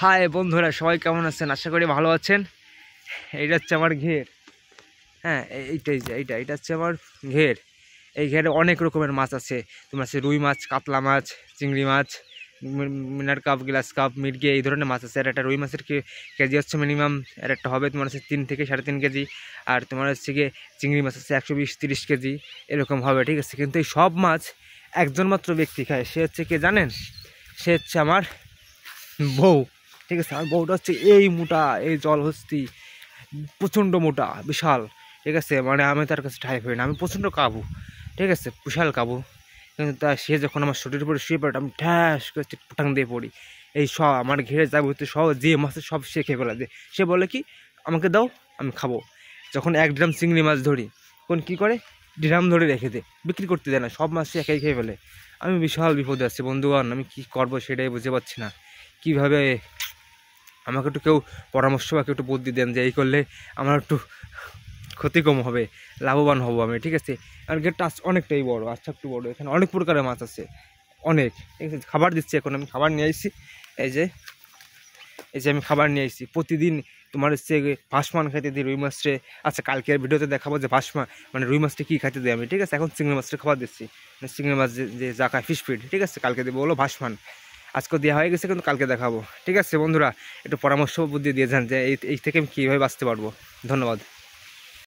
High বন্ধুরা, সবাই কেমন আছেন? আশা করি ভালো আছেন। এইটা হচ্ছে আমার ঘের। হ্যাঁ, এইটা হচ্ছে আমার ঘের। এই ঘেরে অনেক রকমের মাছ আছে। তোমার আছে রুই মাছ, কাতলা মাছ, চিংড়ি মাছ, মিনার কাপ, গ্লাস কাপ, মির্গে, এই ধরনের মাছ আছে। আর একটা রুই মাছের কেজি হচ্ছে মিনিমাম, আর একটা হবে তোমার হচ্ছে 3 থেকে 3.5 কেজি। আর তোমার হচ্ছে গিয়ে চিংড়ি মাছ আছে 120-30 কেজি, এরকম হবে, ঠিক আছে। কিন্তু এই সব মাছ একজন মাত্র ব্যক্তি খায়। সে হচ্ছে কে জানেন? সে হচ্ছে আমার বউ, ঠিক আছে। আমার বউটা হচ্ছে এই মোটা, এই জলহস্তি, প্রচণ্ড মোটা, বিশাল, ঠিক আছে। মানে আমি তার কাছে ঠাই হই না, আমি প্রচণ্ড কাবু, ঠিক আছে, বিশাল কাবু। কিন্তু তা সে যখন আমার শরীরের উপরে শুয়ে পড়ে, আমি ঠ্যাস করে পটাং দিয়ে পড়ি। এই সব আমার ঘিরে যাবো তো সব, যে মাছ সব সে খেয়ে ফেলা যায়। সে বলে কি, আমাকে দাও, আমি খাবো। যখন 1 ড্রাম চিংড়ি মাছ ধরি, কোন কী করে, ড্রাম ধরে রেখে দেয়, বিক্রি করতে দেয় না, সব মাছ সে একাই খেয়ে ফেলে। আমি বিশাল বিপদে আছি বন্ধুগণ, আমি কী করবো সেটাই বুঝতে পারছি না। কীভাবে আমাকে একটু কেউ পরামর্শ বা কেউ একটু বুদ্ধি দেন যে এই করলে আমার একটু ক্ষতি কম হবে, লাভবান হব আমি, ঠিক আছে। আর গেটটা অনেকটাই বড়, আচ্ছা একটু বড়, এখানে অনেক প্রকারের মাছ আছে, অনেক, ঠিক আছে। খাবার দিচ্ছি, এখন আমি খাবার নিয়ে আসছি। এই যে আমি খাবার নিয়ে আসছি। প্রতিদিন তোমার হচ্ছে ভাসমান খাইতে দিই রুই মাছটা। আচ্ছা, কালকের ভিডিওতে দেখাবো যে মানে রুই মাছটা কী খাইতে দিই আমি, ঠিক আছে। এখন চিংড়ি মাছটা খাবার দিচ্ছি, চিংড়ি মাছ যে যা খায় ফিশ ফিড, ঠিক আছে। কালকে দেবো বলো ভাসমান, আজকে দেওয়া হয়ে গেছে, কিন্তু কালকে দেখাবো, ঠিক আছে। বন্ধুরা একটু পরামর্শ বুদ্ধি দিয়ে যান যে এই থেকে আমি কীভাবে বাঁচতে পারবো। ধন্যবাদ।